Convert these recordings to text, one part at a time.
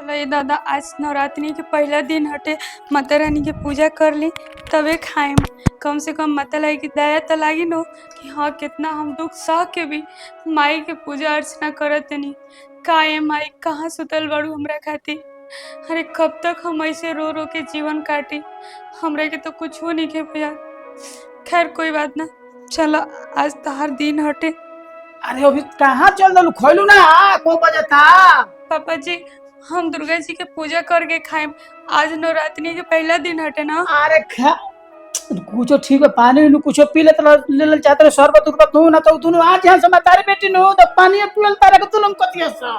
चलो ये दादा आज नवरात्रि के पहला दिन हटे, माता रानी के पूजा कर ली तबे खाएम। कम से कम माता लाई की दया तो लागी नो कि हाँ कितना हम दुख सह के भी माई के पूजा अर्चना करत नहीं। का ये माई कहाँ सुतल बड़ू हमरा खातिर? अरे कब तक हम ऐसे रो रो के जीवन काटी? हमरा के तो कुछ हो नहीं के भैया। खैर कोई बात ना, चलो आज तो हर दिन हटे। अरे अभी कहाँ चल दलू खोलू ना को बजता। पापा जी हम दुर्गा जी के पूजा करके खाएम। आज नवरात्रि के पहला दिन हटे ना। अरे कुछ ठीक है पानी नु कुछ पी ले चाहते शरबत उरबत नु ना तो तू आज यहां से तारी बेटी नु तो पानी पील तारे के तुलम कतिया सा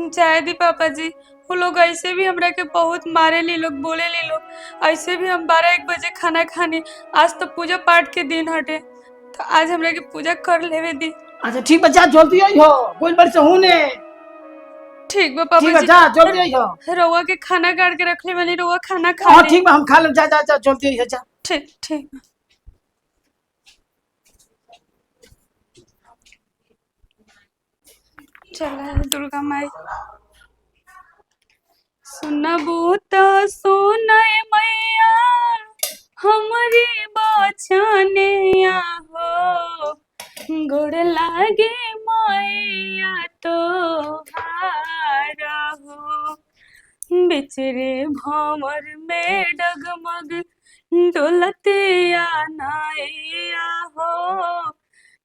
चाहे दी पापा जी, वो लोग ऐसे भी हमरा के बहुत मारे ली लोग, बोले ली लोग। ऐसे भी हम 12-1 बजे खाना खाने। आज तो पूजा पाठ के दिन हटे तो आज हमरा के पूजा कर लेवे दी। अच्छा ठीक बा, जा जल्दी आई हो कोई बार से होने। ठीक बा पापा ठीक है जी, जा जल्दी आई हो। रउआ के खाना काट के रख ले वाली, रउआ खाना खा हां ले। ठीक बा हम खा ले, जा जा जा जल्दी आई हो जा। ठीक ठीक। चला दुर्गा माई सुनबू तो सुनय मैया हमारी बचनिया हो, गोड़ लागे मैया तो हारा हो। बिचरे भंवर में डगमग डोलते आनाया हो,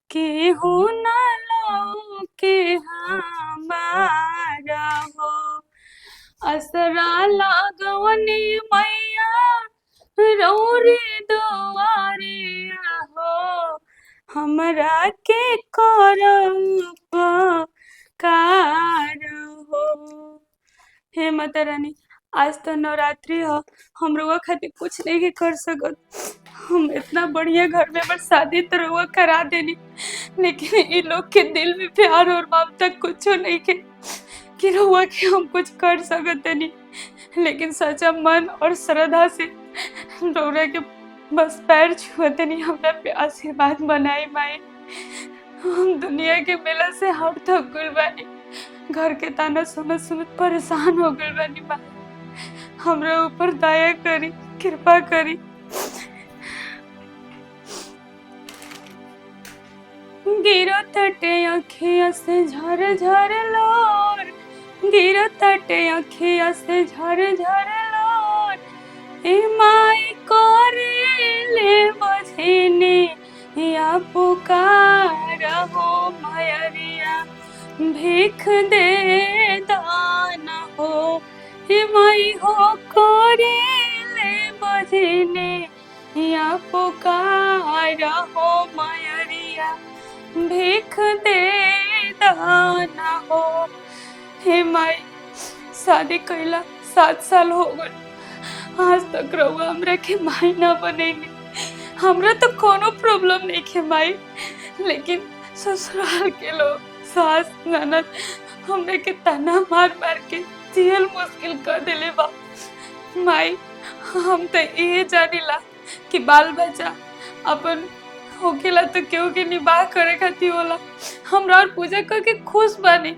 केहू न लो के हमारा हो। असरा लागवनी मैया रौरी दुआरिया हो, हमरा के करब कार हो। हे माता रानी आज तो नवरात्रि हो, हम रउआ खातिर कुछ नहीं कर सकत। हम इतना बढ़िया घर में बस शादी तो रउआ करा देनी, लेकिन इन लोग के दिल में प्यार और ममता कुछ नहीं के कि रउआ के हम कुछ कर सकत नहीं। लेकिन सच्चा मन और श्रद्धा से रउआ के बस पैर छुअते नहीं, हमरा पे आशीर्वाद बनाई माई। हम दुनिया के मेला से हट थक गइल बानी, घर के ताना सुनत सुनत परेशान हो गइल बानी माई। हमरा ऊपर दया करी, कृपा करी। गिरो तटे अखिया से झर झर लोर, गिरो तटे अखिया से झर झर लोर। ए माई करे ले बझिनी या पुकार हो मयरिया, भीख दे दान हो। हे माई हो करे ले बझिनी या पुकार हो मयरिया, भीख दे दान हो। हे माई शादी कैला 7 साल हो गए, आज तक रउआ हमरा के माई ना बनेनी। हमरा तो कोनो प्रॉब्लम नहीं है माई, लेकिन ससुराल के लोग सास ननद हमरे के ताना मार मार के जियल मुश्किल कर देले बा। माई हम तो ये जानिला कि बाल बच्चा अपन होकेला तो केहू के निबाह करे खातिर होला, हमरा और पूजा करके खुश बानी।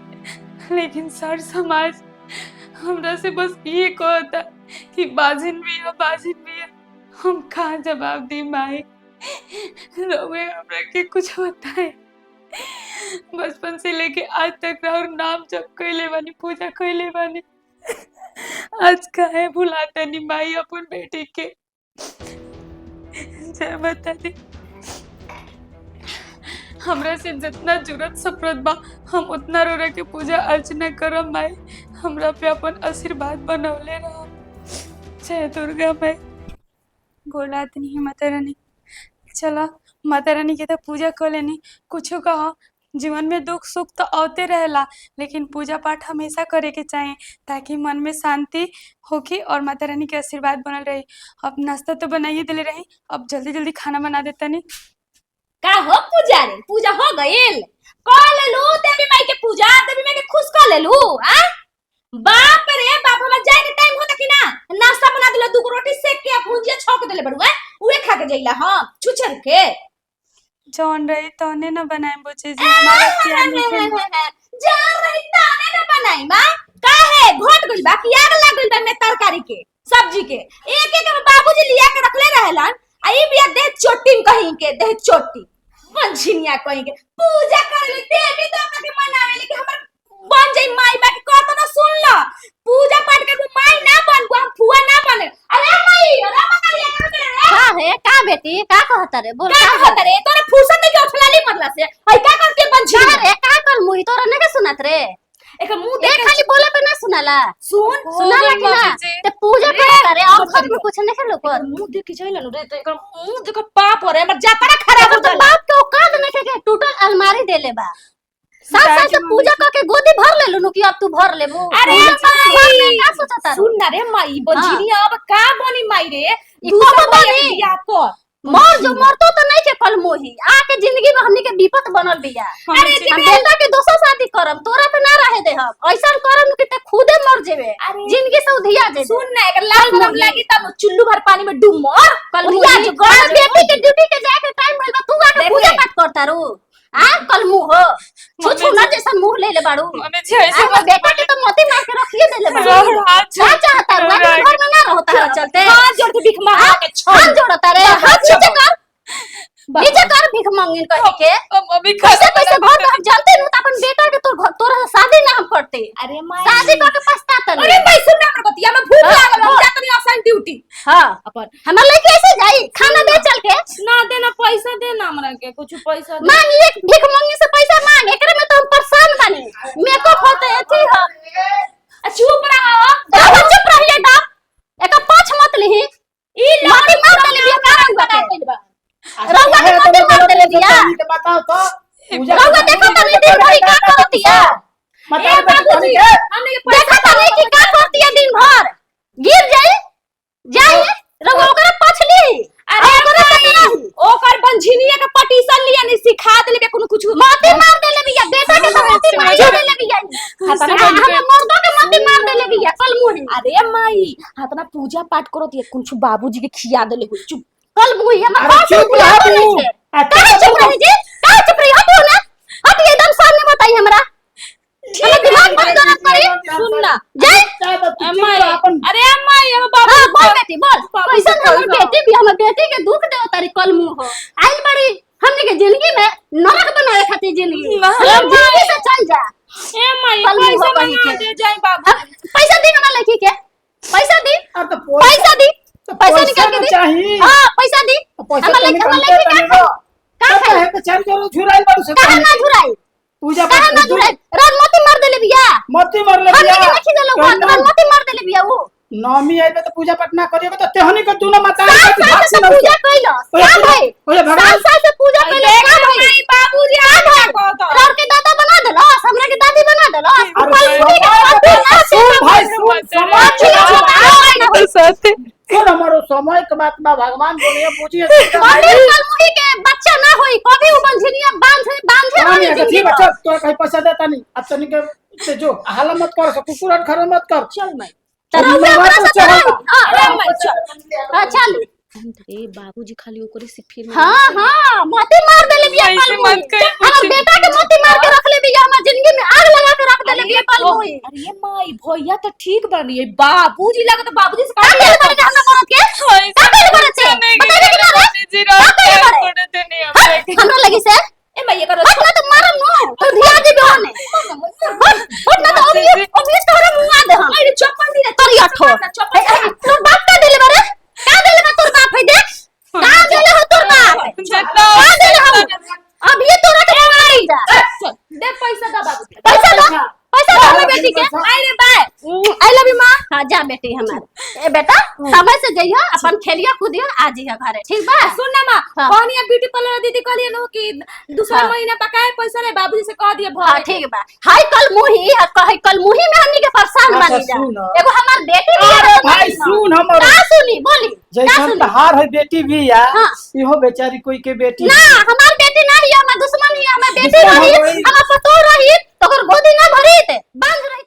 लेकिन सर समाज हमरा से बस ये कहता कि बाजिन भी है, बाजिन भी है। हम कहाँ जवाब दी माई? रोवे हमरा के कुछ होता है? बचपन से लेके आज तक और नाम जप कैले बानी, पूजा कैले बानी, आज काहे भुलाता नहीं माई अपन बेटी के? जय माता दी। हमरा से जितना जरूरत सफरत बा हम उतना रोरा के पूजा अर्चना करम माई। हमरा पे अपन आशीर्वाद बनौले रहो। जय दुर्गा माई। गोलात नहीं माता रानी। चलो माता रानी के तो पूजा कर लेनी। कुछ कहो जीवन में दुख सुख तो आते रहेला, लेकिन पूजा पाठ हमेशा करे के चाहिए ताकि मन में शांति होगी और माता रानी के आशीर्वाद बनल रही। अब नाश्ता तो बनाइए दिले रही, अब जल्दी जल्दी खाना बना देता नहीं। का हो पुजारी, पूजा हो गइल? कर लेलू देवी माई के पूजा, देवी माई के खुश कर लेलू। आ बाप रे बाप, हमरा जाए के टाइम होता कि ना? नाश्ता बना दिला, 2 रोटी सेक के भुजिया छौंक देले बड़ुआ, उहे खा के जइला। हां छुछर के जौन रही तौने न बनाए बुची जी, हमारा प्यार नहीं जा रही ताने ना बनाई मां। काहे घोट गइल बा कि आग लागल बा में तरकारी के सब्जी के एक एक बाबूजी लिया के रखले रहेलन आ ई बिया दे चोटी कहीं के दे चोटी मंझिनिया कहीं के पूजा करे देवी देवता के मनावे कि हमर बन जाई माई बा के कहत ना सुन ल पूजा पाठ के तू माई ना बन हम फुआ ना बने अरे माई अरे मकरिया कर का है का बेटी का कहत रे बोल का कहत रे तोरे फुर्सत नहीं के उठलाली मतलब से हई का करते का मंझिनिया रे का कर मुई तोरा नहीं के सुनत रे एक मुंह देख देख खाली बोले पे ना सुनाला सुन सुनाला कि ना ते पूजा करत रे और घर में कुछ नहीं लोग मुंह देख के जाइलन रे तो एकर मुंह देख पाप हो रे हमर जातरा खराब हो तो जाला बाप के औकात नहीं के टूटल अलमारी देले बा साथ साथ से पूजा करके गोदी भर ले लू कि अब तू भर लेबू अरे माई का सोचता रे सुन ना रे माई बंझिनिया अब का बनी माई रे ई दूसरा कब बनी? बियाह कर मर जो मरतो तो नहीं के कल मोही आके जिंदगी में हमनी के विपत बनल बिया अरे हम बेटा के दोसर शादी करम तोरा पे ना रहे दे हम ऐसा करम कि ते खुदे मर जेबे अरे जिंदगी से उधिया जेबे सुन ना एकर लाल कल गरम मोही। लागी तब चुल्लू भर पानी में डूब मर कल उधिया मोही जो घर गरम बेटी के ड्यूटी के जाके टाइम भइल बा तू आके देख पूजा ले। पाठ करता रू आ कल मुंह हो छुछु ना जैसा मुंह ले ले बाड़ू मम्मी जी ऐसे आ बेटा के तो मोती मार के रखिए देले बाड़ू अच्छा क्या चाहता रू घर में ना रहो तारा चलते हाथ जोड़ के भीख मांगा के छोड़ हाथ जोड़ता रे हाथ नीचे कर नीचे कर भीख मांगिन कह के मम्मी कैसे कैसे घर में हम जानते न अपन बेटा के तोरा शादी ना हम करते अरे माई शादी करके पछताता अरे नहीं माई सुन ना हमर बतिया में भूख हाँ, लागल हम हाँ। जातनी असाइन ड्यूटी हां अपन हमर लड़की ऐसे जाई खाना दे चल के ना देना पैसा देना हमरा के कुछ पैसा दे मांग एक भीख मांगने से पैसा मांग एकरे में तो हम परेशान बानी मेकअप होते एथी ह चुप रहो दादा चुप रहिए दा एका पाछ मत लिही ई माटी मार देले बिया कारण बता रउआ के मोती मार देले बिया बताओ तो पूजा रउआ देखो त नहीं दिन भर का करतिया ए बाबूजी हमने के देखो त नहीं कि का करतिया दिन भर गिर जाई रउआ ओकरा पछली अरे माई ओकर बंझिनिया के पटीशन लिया नहीं सिखा देले के कोनो कुछ मोती मार देले बिया बेटा के तो मोती मार देले बिया हम मर्दों के मोती मार देले बिया कल मुही अरे माई हाथ ना पूजा पाठ करो दिए कुछ बाबूजी के खिया देले हो चुप कल मुही हम अरे चुप रह तू। का चुप रही जी का चुप रही हटो ना हट एकदम सामने बताई हमरा हमरा दिमाग पर दर्द करी सुन ना जय माई अरे माई हम हां बाबू बोल बेटी बोल बाबू कैसे से हमर बोल। बेटी भी हमर बेटी के दुख दे तारी कल मुंह हो आइल बड़ी हमने के जिंदगी में नरक बनाए खातिर जिंदगी हम जिंदगी से चल जा ए माई कल मुंह पैसा कहीं मंगा के। दे जाए बाबू पैसा दी हमरा लड़की के पैसा दी अब तो पैसा दी तो पैसा पैसा निकाल के ना दी चाहिए। हां पैसा दी पैसा हमरा तो लड़की निकालते का तनी खाई है तो चार जोर झुराई बारू से काहे ना झुराई पूजा काहे ना झुराई रात मोती मार देले बिया मती मर ले हमने के नहीं देलो रात मोती मार देले बिया वो नौमी आइबे तो पूजा पाठ ना करियो तो तेहनी के दुनो माता सात साल से पूजा कइलो क्या भाई ओए भगवान सात साल से पूजा कइलो क्या भाई माई बाबूजी आ भाई कहतो रार के दादा बना देलो हमरा के दादी बना देलो अरे सुन भाई सुन सुन हमारो समय के बात बा भगवान बोलिए पूछिए मंदिर कलमुही के बच्चा ना होई कभी उ बंझनिया बांधे वाली जिंदगी ठीक बच्चा तो कहीं पैसा देता नहीं अब तनी के से जो हाला मत कर कुकुर खरा मत कर चल माई तरह में मोबाइल अपना तो सब चढ़ा। अरे माई चल अच्छा ए बाबूजी खाली ओकरे से फिर हां हां मोती मार देले बिया ऐसे मत कही, हमर बेटा के मोती मार के रख ले बिया हमर जिंदगी में आग लगा के रख देले बिया कलमुही अरे माई भैया तो ठीक बनी है बाबूजी लगा तो बाबूजी से का का करे बड़े हमरा मरद के का करे बड़े से बता दे कि ना रे हमरा लगी से ए माई एकर हट ना तो मारम नो तो धिया दे होने हट ना तो अभी तोरे मुंह दे हम अरे चप्पल दी रे तोरी अठो चप्पल तोर बाप का देले बारे का देले बा तोर बाप है देख का देले हो तोर बाप का देले हम अब ये तोरा के मारी जा दे पैसा दा बाबू पैसा दो हमर बेटी के आई रे बाय आई लव यू मां हां जा बेटी हमार ए बेटा समय से जइयो अपन खेलिया कूदियो आ जइयो घरे ठीक बा सुन ना मां हाँ। कहनी ब्यूटी पार्लर दीदी कहलिए नो कि दूसरा हाँ। महीना पकाए पैसा ले बाबूजी से कह दिए हां भर ठीक बा हाय कल मुही कहे कल मुही में हमनी के परेशान अच्छा, बनी जा सुन। एगो हमार बेटी भी अरे है भाई सुन हमारो का सुनी बोली का जैसन सुनी तहार है बेटी भी या हाँ। इहो बेचारी कोई के बेटी ना हमार बेटी ना ही हमार दुश्मन ही हमार बेटी दुश्मन हो रही गई। हमार पतो रही तो ओकर गोदी ना भरी बांध रही